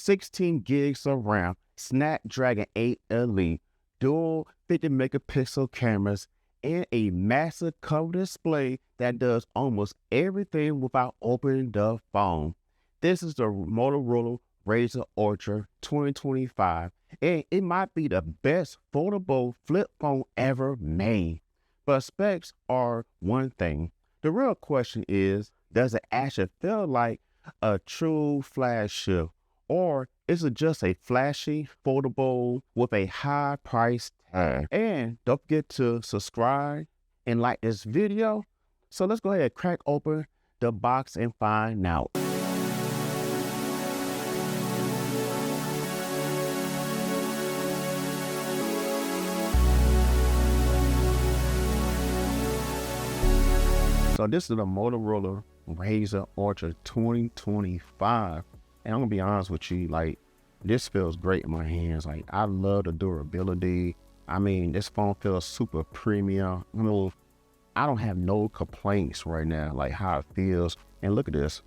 16 gigs of RAM, Snapdragon 8 Elite, dual 50 megapixel cameras, and a massive cover display that does almost everything without opening the phone. This is the Motorola Razr Ultra 2025, and it might be the best foldable flip phone ever made. But specs are one thing. The real question is, does it actually feel like a true flagship, or is it just a flashy foldable with a high price tag? And don't forget to subscribe and like this video. So let's go ahead and crack open the box and find out. So this is the Motorola Razr Ultra 2025. And I'm gonna be honest with you, like, this feels great in my hands. Like, I love the durability. I mean, this phone feels super premium. I don't have no complaints right now, like how it feels. And look at this.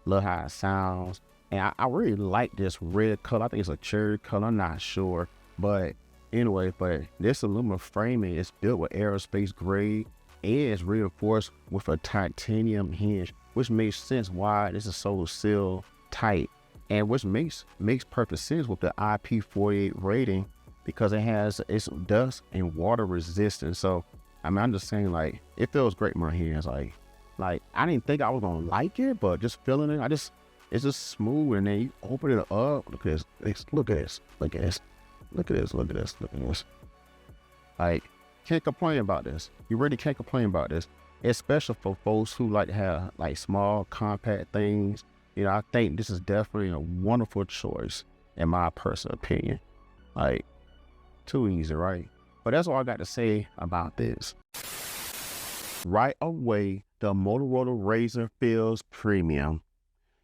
Love how it sounds. And I really like this red color. I think it's a cherry color, I'm not sure. But anyway, this aluminum framing is built with aerospace grade and it's reinforced with a titanium hinge, which makes sense why this is so seal tight, and which makes perfect sense with the IP48 rating, because it's dust and water resistant. So I mean, I'm just saying, like, it feels great in my hands. Like I didn't think I was gonna like it, but just feeling it, it's just smooth. And then you open it up. Look at this. Look at this. Look at this. Look at this. Look at this. Look at this. Like, can't complain about this. You really can't complain about this. Especially for folks who like to have like small, compact things. You know, I think this is definitely a wonderful choice in my personal opinion. Like, too easy, right? But that's all I got to say about this. Right away, the Motorola Razr feels premium.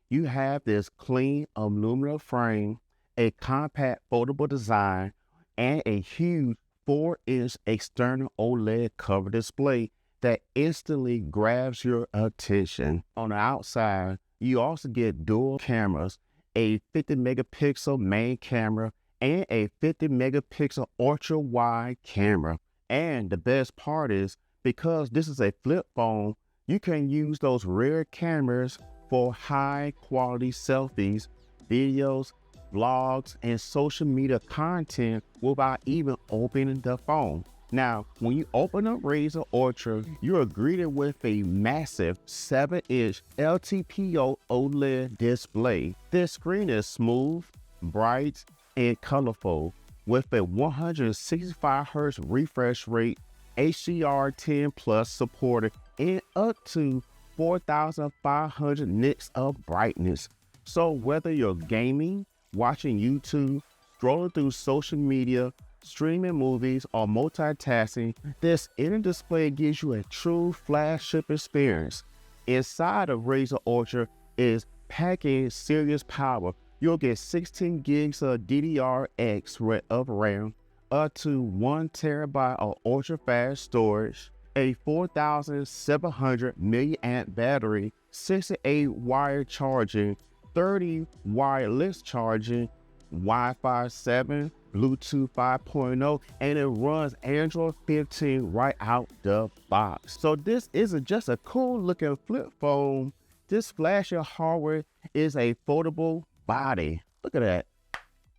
You have this clean aluminum frame, a compact foldable design, and a huge 4-inch external OLED cover display that instantly grabs your attention. On the outside, you also get dual cameras, a 50 megapixel main camera, and a 50 megapixel ultra wide camera. And the best part is, because this is a flip phone, you can use those rear cameras for high quality selfies, videos, vlogs, and social media content without even opening the phone. Now, when you open up Razr Ultra, you are greeted with a massive 7-inch LTPO OLED display. This screen is smooth, bright, and colorful, with a 165 Hz refresh rate, HDR10 Plus supported, and up to 4,500 nits of brightness. So whether you're gaming, watching YouTube, scrolling through social media, streaming movies, or multitasking, this inner display gives you a true flagship experience. Inside of Razr Ultra is packing serious power. You'll get 16 gigs of DDR-X of RAM, up to 1 terabyte of ultra-fast storage, a 4,700 milliamp battery, 68 wire charging, 30 wireless charging, Wi-Fi 7, Bluetooth 5.0, and it runs Android 15 right out the box. So this isn't just a cool looking flip phone. This flashy hardware is a foldable body. Look at that.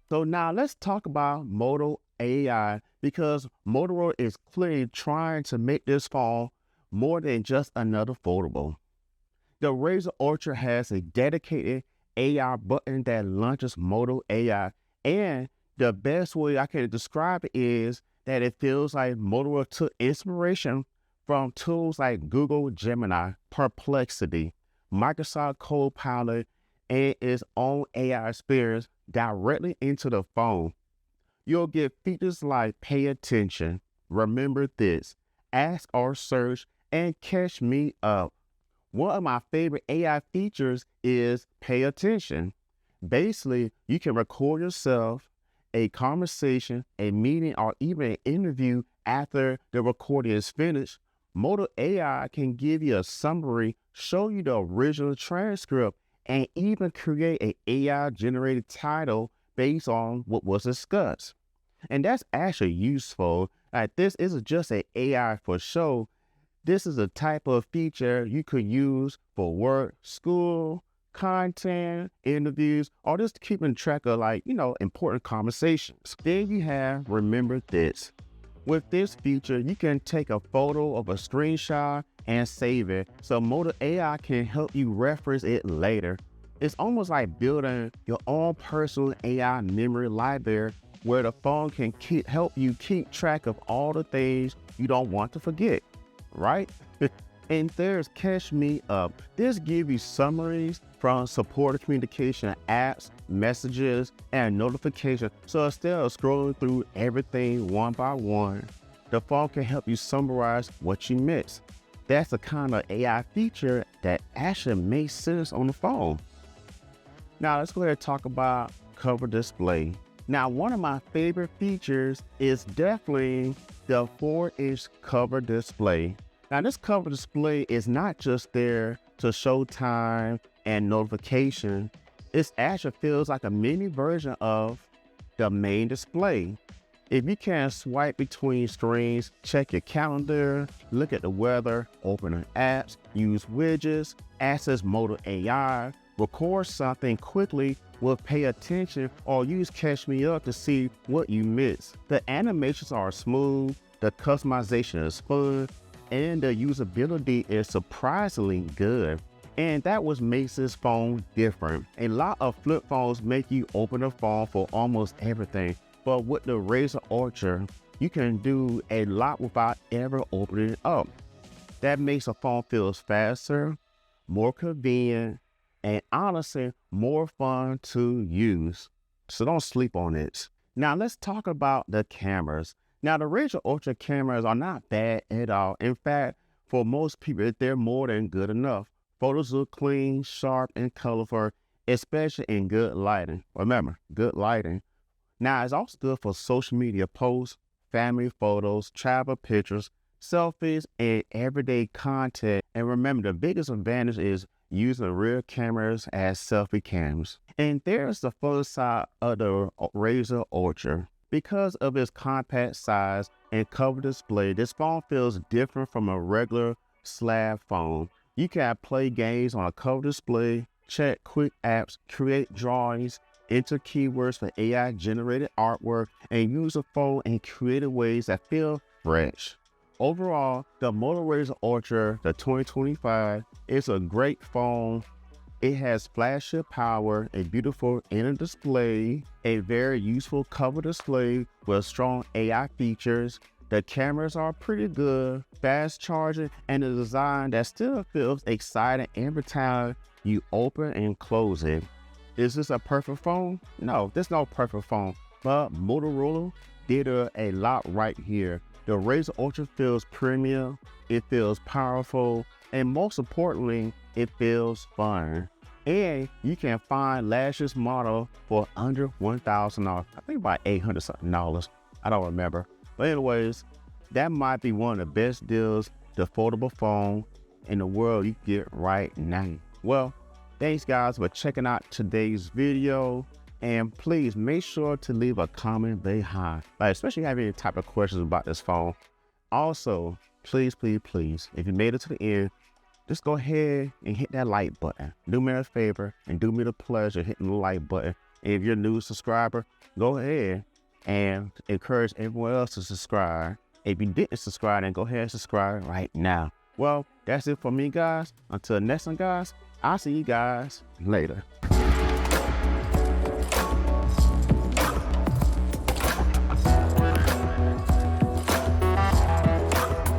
So now let's talk about Moto AI, because Motorola is clearly trying to make this phone more than just another foldable. The Razr Ultra has a dedicated AI button that launches Moto AI, and the best way I can describe it is that it feels like Motorola took inspiration from tools like Google Gemini, Perplexity, Microsoft Copilot, and its own AI experience directly into the phone. You'll get features like pay attention, remember this, ask or search, and catch me up. One of my favorite AI features is pay attention. Basically, you can record yourself, a conversation, a meeting, or even an interview after the recording is finished. Moto AI can give you a summary, show you the original transcript, and even create an AI generated title based on what was discussed. And that's actually useful. Like, this isn't just an AI for show. This is a type of feature you could use for work, school, content, interviews, or just keeping track of, like, important conversations. Then you have remember this. With this feature, you can take a photo of a screenshot and save it, so Moto AI can help you reference it later. It's almost like building your own personal AI memory library where the phone can help you keep track of all the things you don't want to forget, right? And there's Catch Me Up. This gives you summaries from supported communication apps, messages, and notifications. So instead of scrolling through everything one by one, the phone can help you summarize what you missed. That's the kind of AI feature that actually makes sense on the phone. Now let's go ahead and talk about cover display. Now, one of my favorite features is definitely the 4-inch cover display. Now, this cover display is not just there to show time and notification. It actually feels like a mini version of the main display. If you can swipe between screens, check your calendar, look at the weather, open an apps, use widgets, access Moto AI, record something quickly, will pay attention, or use Catch Me Up to see what you missed. The animations are smooth, the customization is fun, and the usability is surprisingly good. And that what makes this phone different. A lot of flip phones make you open the phone for almost everything, but with the Razr Ultra, you can do a lot without ever opening it up. That makes a phone feel faster, more convenient, and honestly, more fun to use. So don't sleep on it. Now let's talk about the cameras. Now the Razr Ultra cameras are not bad at all. In fact, for most people, they're more than good enough. Photos look clean, sharp, and colorful, especially in good lighting. Remember, good lighting. Now it's also good for social media posts, family photos, travel pictures, selfies, and everyday content. And remember, the biggest advantage is using rear cameras as selfie cams. And there's the fun side of the Razr Ultra. Because of its compact size and cover display, this phone feels different from a regular slab phone. You can play games on a cover display, check quick apps, create drawings, enter keywords for AI generated artwork, and use the phone in creative ways that feel fresh. Overall, the Motorola Razr Ultra, the 2025, is a great phone. It has flashy power, a beautiful inner display, a very useful cover display with strong AI features. The cameras are pretty good, fast charging, and a design that still feels exciting every time you open and close it. Is this a perfect phone? No, there's no perfect phone, but Motorola did a lot right here. The Razr Ultra feels premium, it feels powerful, and most importantly, it feels fun. And you can find last year's model for under $1,000. I think about $800 something. I don't remember. But anyways, that might be one of the best deals, the foldable phone in the world you get right now. Well, thanks guys for checking out today's video. And please make sure to leave a comment behind, like especially if you have any type of questions about this phone. Also, please, if you made it to the end, just go ahead and hit that like button. Do me a favor and do me the pleasure hitting the like button. And if you're a new subscriber, go ahead and encourage everyone else to subscribe. If you didn't subscribe, then go ahead and subscribe right now. Well, that's it for me, guys. Until next time, guys, I'll see you guys later.